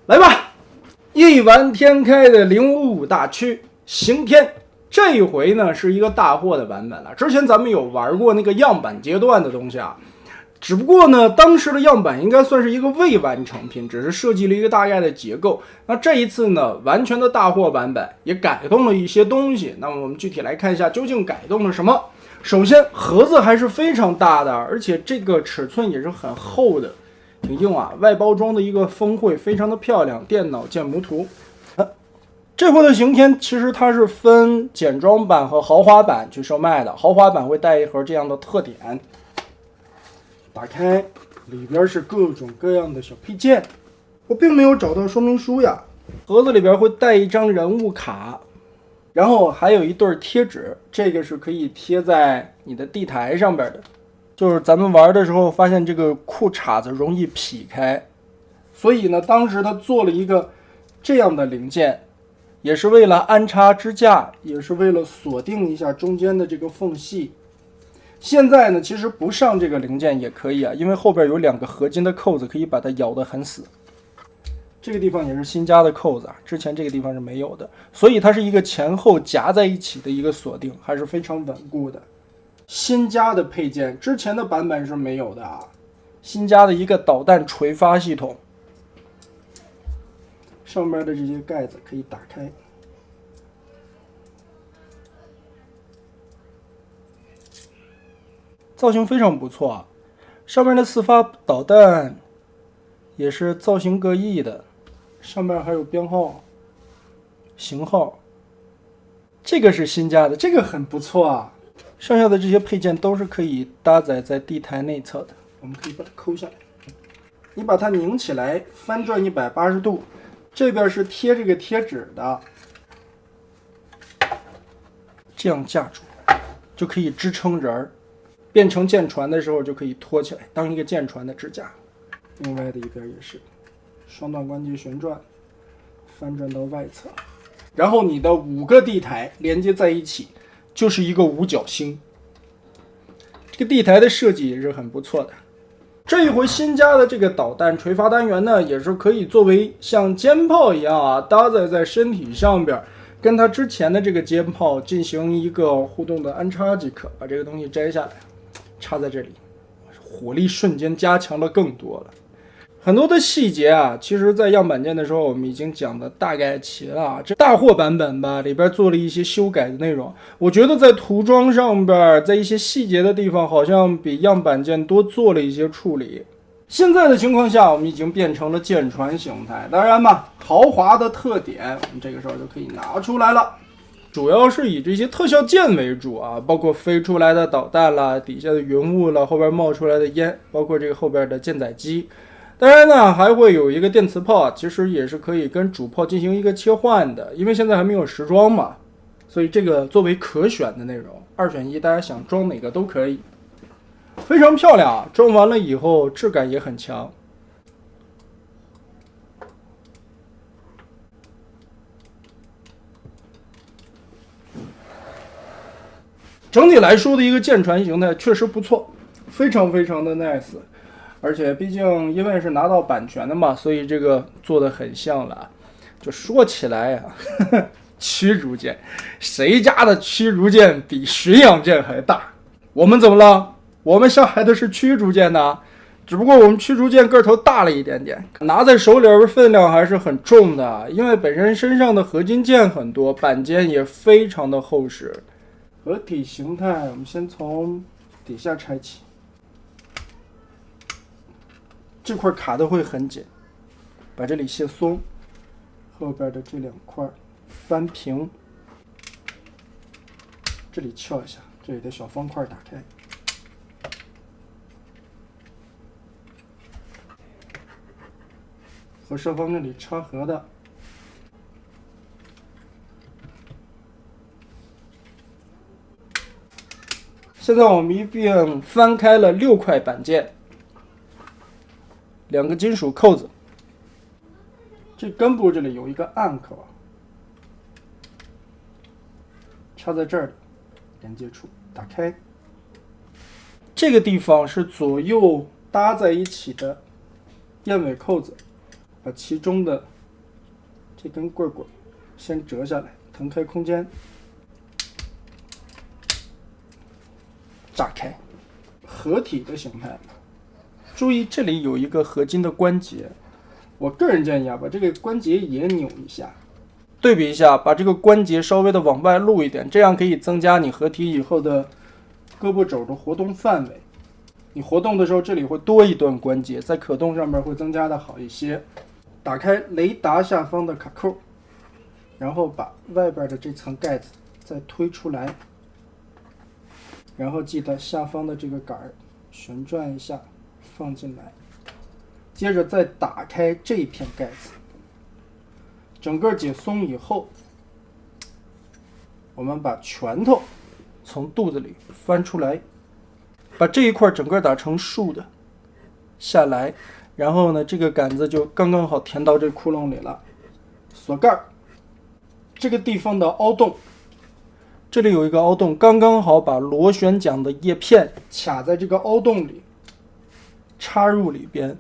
来吧，一玩天开的055大驱刑天，这一回呢是一个大货的版本了。之前咱们有玩过那个样板阶段的东西啊，只不过呢当时的样板应该算是一个未完成品，只是设计了一个大概的结构。那这一次呢，完全的大货版本也改动了一些东西。那么我们具体来看一下究竟改动了什么。首先盒子还是非常大的，而且这个尺寸也是很厚的，挺硬啊。外包装的一个锋绘非常的漂亮，电脑建模图。这回的刑天其实它是分简装版和豪华版去售卖的，豪华版会带一盒这样的特点，打开里边是各种各样的小配件。我并没有找到说明书呀。盒子里边会带一张人物卡，然后还有一对贴纸，这个是可以贴在你的地台上边的。就是咱们玩的时候发现这个裤衩子容易劈开，所以呢当时他做了一个这样的零件，也是为了安插支架，也是为了锁定一下中间的这个缝隙。现在呢其实不上这个零件也可以啊，因为后边有2个合金的扣子可以把它咬得很死。这个地方也是新加的扣子啊，之前这个地方是没有的，所以它是一个前后夹在一起的一个锁定，还是非常稳固的。新加的配件，之前的版本是没有的啊。新加的一个导弹垂发系统，上面的这些盖子可以打开，造型非常不错啊。上面的4发导弹也是造型各异的，上面还有编号、型号，这个是新加的，这个很不错啊。剩下的这些配件都是可以搭载在地台内侧的，我们可以把它抠下来，你把它拧起来，翻转180度，这边是贴这个贴纸的，这样架住就可以支撑人，变成舰船的时候就可以拖起来，当一个舰船的支架。另外的一边也是双段关节旋转，翻转到外侧，然后你的5个地台连接在一起，就是一个五角星。这个地台的设计也是很不错的。这一回新加的这个导弹垂发单元呢，也是可以作为像肩炮一样啊，搭载在身体上边，跟它之前的这个肩炮进行一个互动的安插即可。把这个东西摘下来，插在这里，火力瞬间加强了更多了。很多的细节啊，其实在样板件的时候我们已经讲的大概齐了。这大货版本吧，里边做了一些修改的内容，我觉得在涂装上边，在一些细节的地方好像比样板件多做了一些处理。现在的情况下，我们已经变成了舰船形态，当然嘛，豪华的特点我们这个时候就可以拿出来了。主要是以这些特效件为主啊，包括飞出来的导弹啦，底下的云雾啦，后边冒出来的烟，包括这个后边的舰载机。当然呢，还会有一个电磁炮，其实也是可以跟主炮进行一个切换的，因为现在还没有时装嘛，所以这个作为可选的内容，2选1，大家想装哪个都可以。非常漂亮啊，装完了以后质感也很强。整体来说的一个舰船形态确实不错，非常非常的 nice。而且毕竟因为是拿到版权的嘛，所以这个做的很像了。就说起来呀，驱逐舰，谁家的驱逐舰比巡洋舰还大？我们怎么了？我们上海的是驱逐舰呢，只不过我们驱逐舰个头大了一点点，拿在手里边分量还是很重的，因为本身身上的合金件很多，板件也非常的厚实。合体形态，我们先从底下拆起。这块卡的会很紧，把这里卸松，后边的这2块翻平，这里撬一下，这里的小方块打开，和上方这里插合的，现在我们一并翻开了6块板件，2个金属扣子，这根部这里有一个暗口，插在这儿，连接处打开。这个地方是左右搭在一起的燕尾扣子，把其中的这根棍棍先折下来，腾开空间，炸开，合体的形态。注意这里有一个合金的关节，我个人建议啊，把这个关节也扭一下，对比一下，把这个关节稍微的往外露一点，这样可以增加你合体以后的胳膊肘的活动范围。你活动的时候，这里会多一段关节，在可动上面会增加的好一些。打开雷达下方的卡扣，然后把外边的这层盖子再推出来，然后记得下方的这个杆旋转一下放进来，接着再打开这片盖子，整个解松以后，我们把拳头从肚子里翻出来，把这一块整个打成竖的下来，然后呢，这个杆子就刚刚好填到这窟窿里了。锁盖，这个地方的凹洞，这里有一个凹洞，刚刚好把螺旋桨的叶片卡在这个凹洞里，插入里边，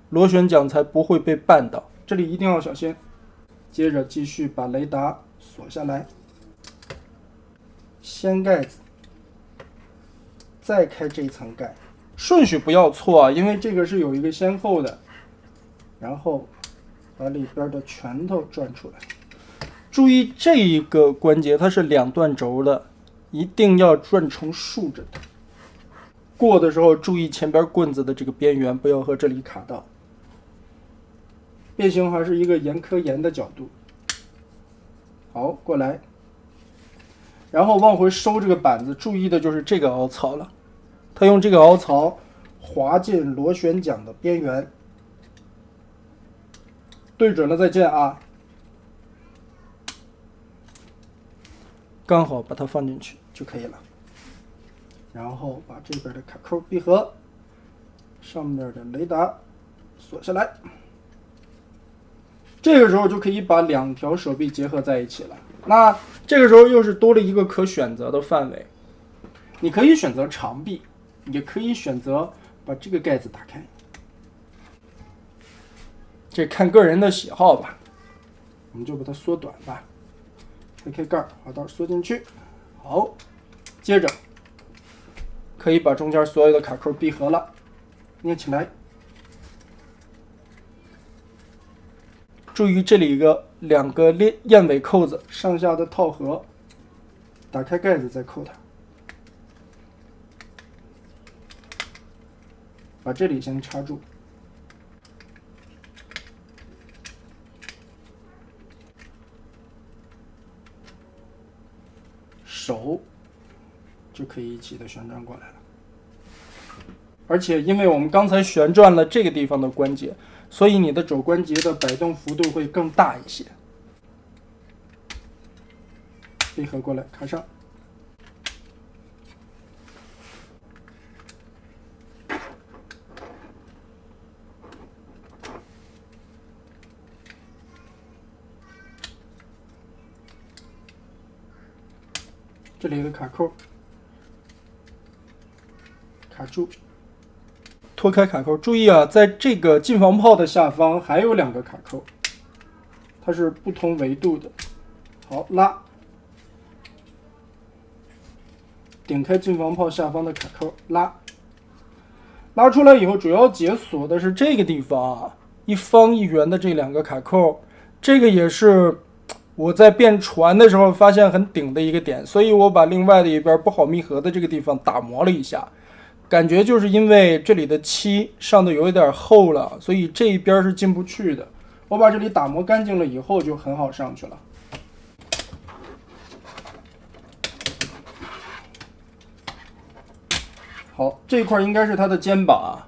螺旋桨才不会被绊倒。这里一定要小心。接着继续把雷达锁下来，掀盖子，再开这层盖，顺序不要错啊，因为这个是有一个先后的。然后把里边的拳头转出来，注意这一个关节它是两段轴的，一定要转成竖着的。过的时候注意前边棍子的这个边缘不要和这里卡到。变形还是一个严科严的角度。好，过来，然后往回收这个板子，注意的就是这个凹槽了。它用这个凹槽滑进螺旋桨的边缘，对准了再见啊！刚好把它放进去就可以了。然后把这边的卡扣闭合，上面的雷达锁下来。这个时候就可以把两条手臂结合在一起了。那这个时候又是多了一个可选择的范围，你可以选择长臂，也可以选择把这个盖子打开，这看个人的喜好吧。我们就把它缩短吧，推开盖，滑道缩进去。好，接着可以把中间所有的卡扣闭合了，捏起来。注意这里两个燕尾扣子上下的套合，打开盖子再扣它，把这里先插住，手就可以一起的旋转过来了。而且因为我们刚才旋转了这个地方的关节，所以你的肘关节的摆动幅度会更大一些。闭合过来，卡上。这里有个卡扣，卡住。脱开卡扣，注意啊，在这个近防炮的下方还有两个卡扣，它是不同维度的。好，拉，顶开近防炮下方的卡扣，拉出来以后，主要解锁的是这个地方啊，一方一圆的这两个卡扣，这个也是我在变船的时候发现很顶的一个点，所以我把另外的一边不好密合的这个地方打磨了一下。感觉就是因为这里的漆上的有一点厚了，所以这一边是进不去的。我把这里打磨干净了以后，就很好上去了。好，这一块应该是它的肩膀啊，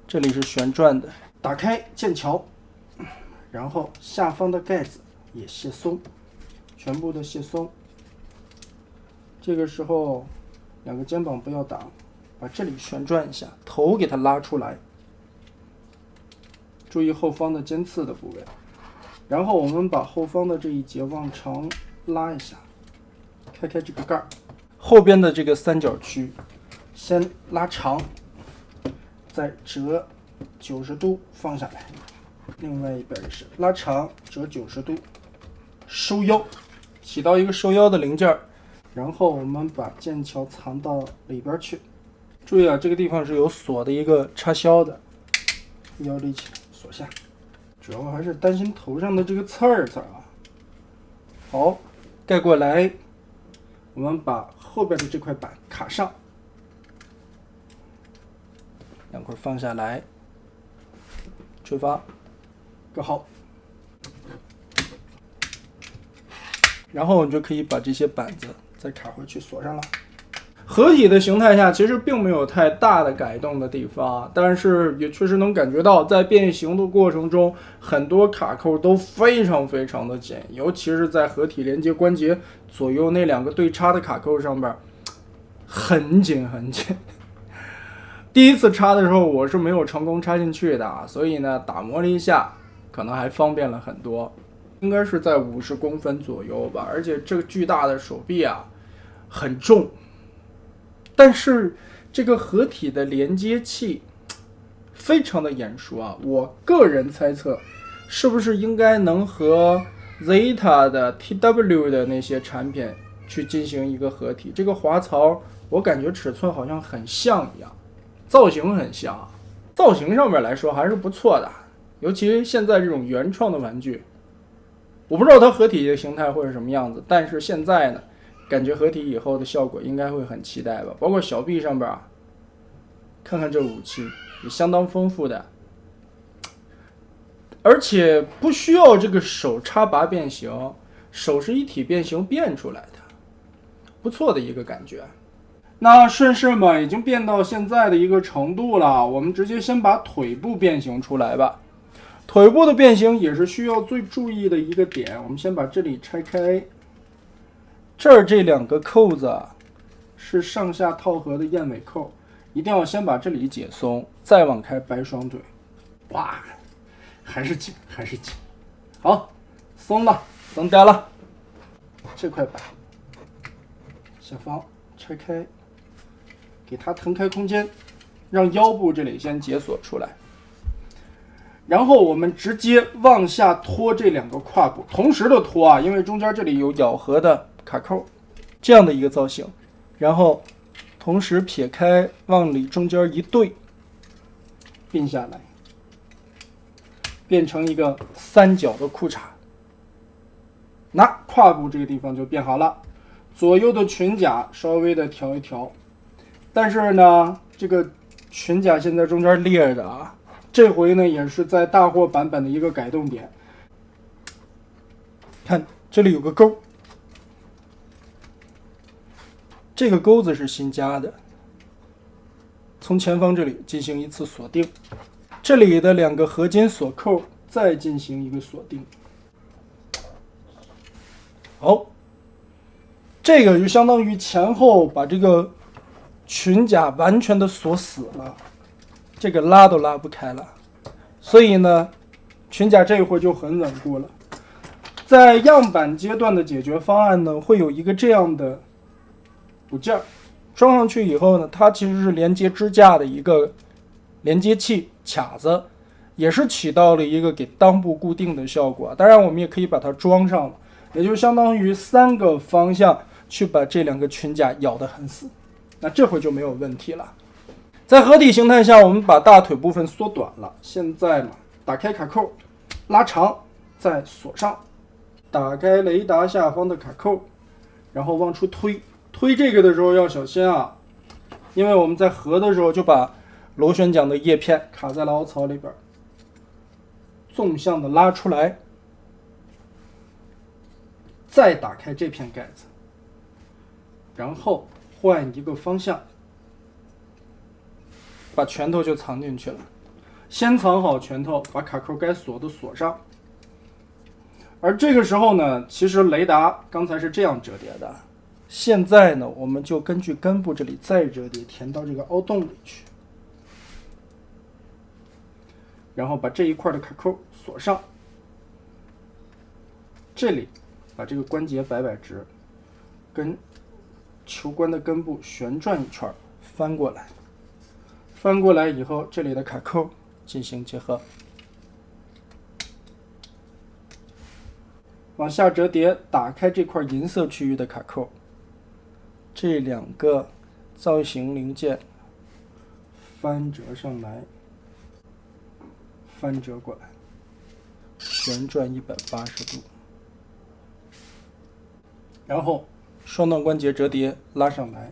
这里是旋转的。打开剑桥，然后下方的盖子也卸松，全部的卸松。这个时候两个肩膀不要挡。把这里旋转一下，头给它拉出来，注意后方的尖刺的部位。然后我们把后方的这一节往长拉一下，开这个盖，后边的这个三角区先拉长，再折90度放下来，另外一边也是拉长，折90度，收腰，起到一个收腰的零件。然后我们把剑桥藏到里边去。注意啊，这个地方是有锁的一个插销的，腰立起来，锁下。主要还是担心头上的这个刺儿啊。好，盖过来，我们把后边的这块板卡上，两块放下来，吹发，搁好。然后我们就可以把这些板子再卡回去锁上了。合体的形态下其实并没有太大的改动的地方，但是也确实能感觉到在变形的过程中，很多卡扣都非常的紧，尤其是在合体连接关节左右那2个对插的卡扣上边，很紧。第一次插的时候我是没有成功插进去的，所以呢打磨了一下，可能还方便了很多。应该是在50公分左右吧，而且这个巨大的手臂啊很重。但是这个合体的连接器非常的眼熟啊，我个人猜测是不是应该能和 Zeta 的 TW 的那些产品去进行一个合体。这个滑槽我感觉尺寸好像很像一样，造型很像，造型上面来说还是不错的。尤其现在这种原创的玩具，我不知道它合体的形态会是什么样子，但是现在呢感觉合体以后的效果应该会很期待吧。包括小臂上边啊，看看这武器也相当丰富的，而且不需要这个手插拔变形，手是一体变形变出来的，不错的一个感觉。那顺势嘛，已经变到现在的一个程度了，我们直接先把腿部变形出来吧。腿部的变形也是需要最注意的一个点，我们先把这里拆开。这儿这2个扣子是上下套合的燕尾扣，一定要先把这里解松，再往开掰双腿。哇，还是紧。好，松了，松掉了。这块板下方拆开，给它腾开空间，让腰部这里先解锁出来。然后我们直接往下拖这2个胯部，同时的拖啊，因为中间这里有咬合的卡扣，这样的一个造型。然后同时撇开，往里中间一对，并下来，变成一个3角的裤衩。那胯部这个地方就变好了，左右的裙甲稍微的调一调。但是呢，这个裙甲现在中间裂着啊，这回呢也是在大货版本的一个改动点。看这里有个钩，这个钩子是新加的，从前方这里进行一次锁定，这里的2个合金锁扣再进行一个锁定。好，这个就相当于前后把这个裙甲完全的锁死了，这个拉都拉不开了，所以呢裙甲这一会就很稳固了。在样板阶段的解决方案呢，会有一个这样的部件，装上去以后呢，它其实是连接支架的一个连接器卡子，也是起到了一个给裆部固定的效果。当然我们也可以把它装上了，也就相当于3个方向去把这2个裙甲咬得很死，那这回就没有问题了。在合体形态下，我们把大腿部分缩短了，现在嘛，打开卡扣，拉长，再锁上，打开雷达下方的卡扣，然后往出推。推这个的时候要小心啊，因为我们在合的时候就把螺旋桨的叶片卡在了凹槽里边，纵向的拉出来，再打开这片盖子，然后换一个方向，把拳头就藏进去了。先藏好拳头，把卡扣该锁的锁上。而这个时候呢，其实雷达刚才是这样折叠的，现在呢，我们就根据根部这里再折叠，填到这个凹洞里去，然后把这一块的卡扣锁上。这里把这个关节摆摆直，跟球关的根部旋转一圈，翻过来。翻过来以后，这里的卡扣进行结合。往下折叠，打开这块银色区域的卡扣，这2个造型零件翻折上来，翻折过来，旋转180度，然后双段关节折叠拉上来，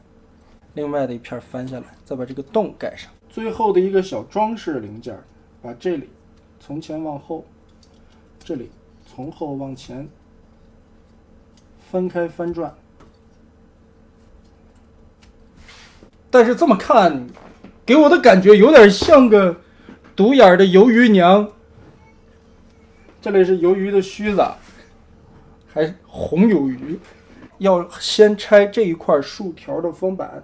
另外的一片翻下来，再把这个洞盖上。最后的一个小装饰零件，把这里从前往后，这里从后往前分开翻转。但是这么看，给我的感觉有点像个独眼的鱿鱼娘。这里是鱿鱼的须子，还是红鱿鱼。要先拆这一块竖条的封板，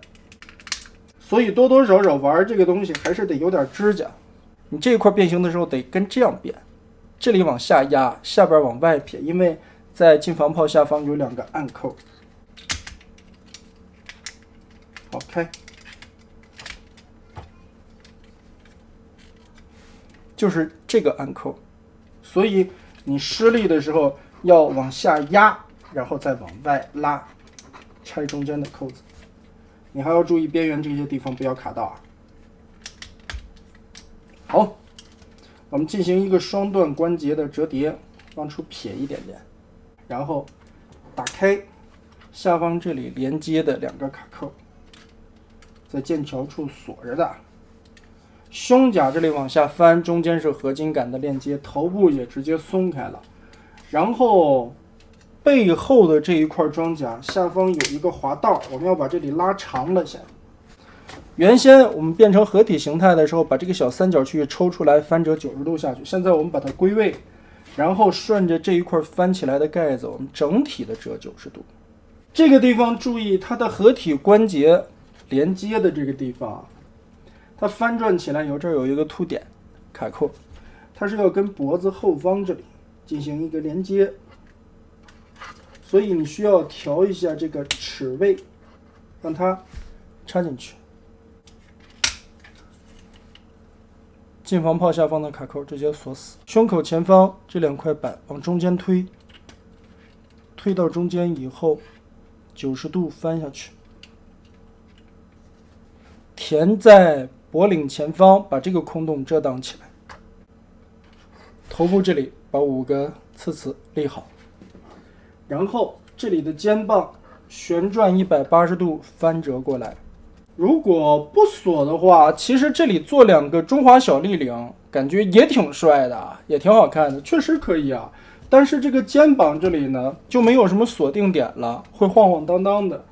所以多多少少玩这个东西还是得有点指甲。你这一块变形的时候得跟这样变，这里往下压，下边往外撇，因为在进防炮下方有2个暗扣。好，开，就是这个暗扣，所以你施力的时候要往下压，然后再往外拉，拆中间的扣子。你还要注意边缘这些地方不要卡到啊。好，我们进行一个双段关节的折叠，往出撇一点点，然后打开下方这里连接的2个卡扣，在剑桥处锁着的。胸甲这里往下翻，中间是合金杆的链接，头部也直接松开了。然后背后的这一块装甲下方有一个滑道，我们要把这里拉长了先。原先我们变成合体形态的时候，把这个小三角区域抽出来，翻折90度下去。现在我们把它归位，然后顺着这一块翻起来的盖子，我们整体的折90度。这个地方注意它的合体关节连接的这个地方，它翻转起来以后，这儿有一个凸点卡扣，它是要跟脖子后方这里进行一个连接，所以你需要调一下这个齿位，让它插进去。进防炮下方的卡扣直接锁死，胸口前方这2块板往中间推，推到中间以后90度翻下去，填在脖领前方，把这个空洞遮挡起来。头部这里把5个刺刺立好，然后这里的肩膀旋转180度翻折过来。如果不锁的话，其实这里做2个中华小立领，感觉也挺帅的，也挺好看的，确实可以啊。但是这个肩膀这里呢，就没有什么锁定点了，会晃晃荡荡的。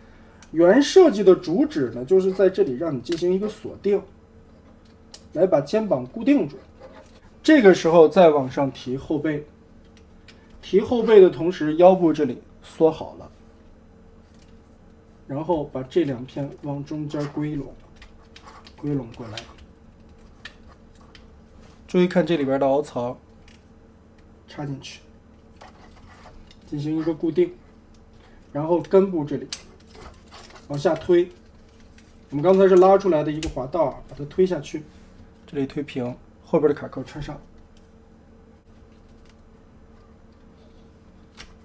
原设计的主旨呢，就是在这里让你进行一个锁定，来把肩膀固定住。这个时候再往上提后背，提后背的同时，腰部这里缩好了。然后把这2片往中间归拢过来。注意看这里边的凹槽，插进去，进行一个固定。然后根部这里往下推，我们刚才是拉出来的一个滑道，把它推下去，这里推平，后边的卡扣穿上。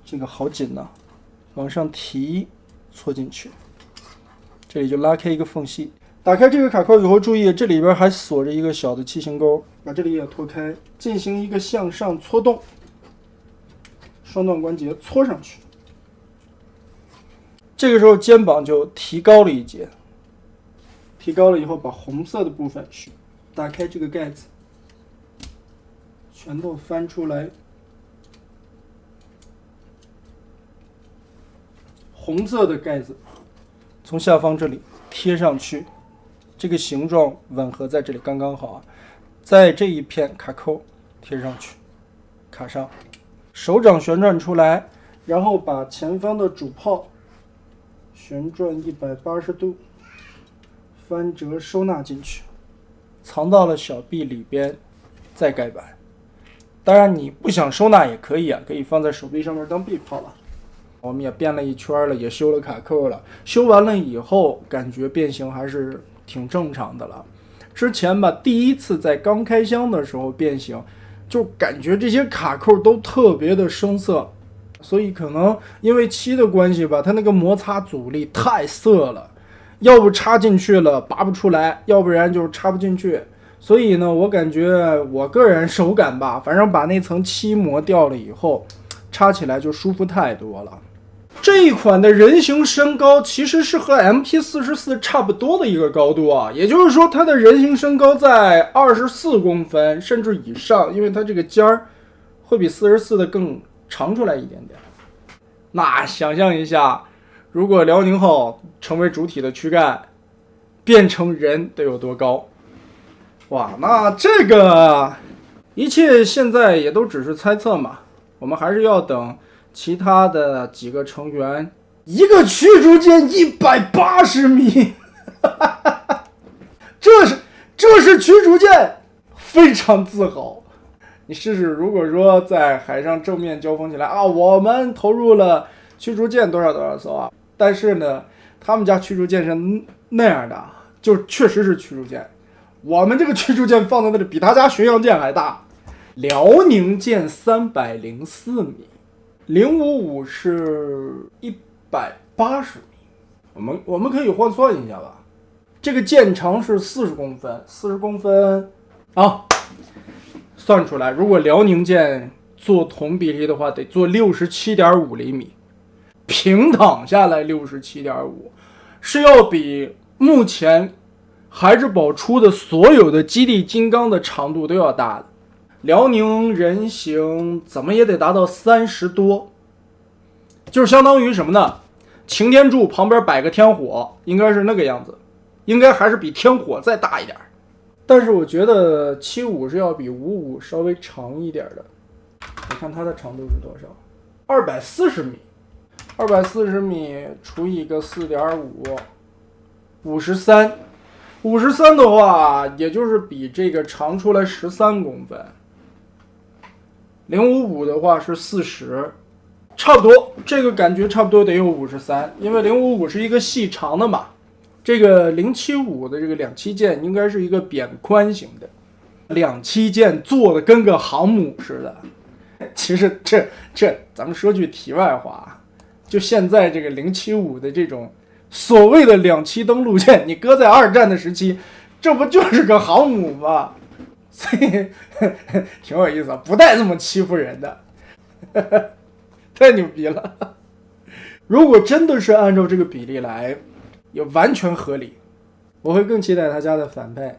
这个好紧呐，往上提。搓进去，这里就拉开一个缝隙。打开这个卡扣以后，注意这里边还锁着一个小的气形钩，把这里也拖开，进行一个向上搓动，双段关节搓上去。这个时候肩膀就提高了一截，提高了以后，把红色的部分打开这个盖子，全都翻出来。红色的盖子从下方这里贴上去，这个形状吻合在这里刚刚好啊。在这一片卡扣贴上去，卡上，手掌旋转出来，然后把前方的主炮旋转180度，翻折收纳进去，藏到了小臂里边，再盖板。当然你不想收纳也可以啊，可以放在手臂上面当臂炮了。我们也变了一圈了，也修了卡扣了。修完了以后，感觉变形还是挺正常的了。之前吧，第一次在刚开箱的时候变形，就感觉这些卡扣都特别的生涩，所以可能因为漆的关系吧，它那个摩擦阻力太涩了，要不插进去了拔不出来，要不然就是插不进去。所以呢，我感觉我个人手感吧，反正把那层漆膜掉了以后，插起来就舒服太多了。这一款的人形身高其实是和 MP44 差不多的一个高度啊，也就是说它的人形身高在24公分甚至以上，因为它这个尖儿会比44的更长出来一点点。那想象一下，如果辽宁号成为主体的躯干，变成人得有多高？哇，那这个一切现在也都只是猜测嘛，我们还是要等其他的几个成员。一个驱逐舰180米，这是驱逐舰，非常自豪。你试试，如果说在海上正面交锋起来啊，我们投入了驱逐舰多少艘啊，但是呢，他们家驱逐舰是那样的，就确实是驱逐舰。我们这个驱逐舰放在那里比他家巡洋舰还大。辽宁舰304米，055是180米。我们可以换算一下吧，这个舰长是40公分，40公分啊，算出来，如果辽宁舰做同比例的话，得做67.5厘米，平躺下来67.5，是要比目前孩之宝出的所有的基地金刚的长度都要大的。辽宁人形怎么也得达到30多，就是相当于什么呢？擎天柱旁边摆个天火，应该是那个样子，应该还是比天火再大一点。但是我觉得75是要比55稍微长一点的。我看它的长度是多少？240米，240米除以个4.5，53。53的话，也就是比这个长出来13公分。055的话是40，差不多，这个感觉差不多得有53，因为055是一个细长的嘛，这个075的这个两栖舰应该是一个扁宽型的，两栖舰做的跟个航母似的。其实这咱们说句题外话，就现在这个075的这种所谓的两栖登陆舰，你搁在二战的时期，这不就是个航母吗？所以挺有意思，不带这么欺负人的，太牛逼了。如果真的是按照这个比例来，也完全合理。我会更期待他家的反派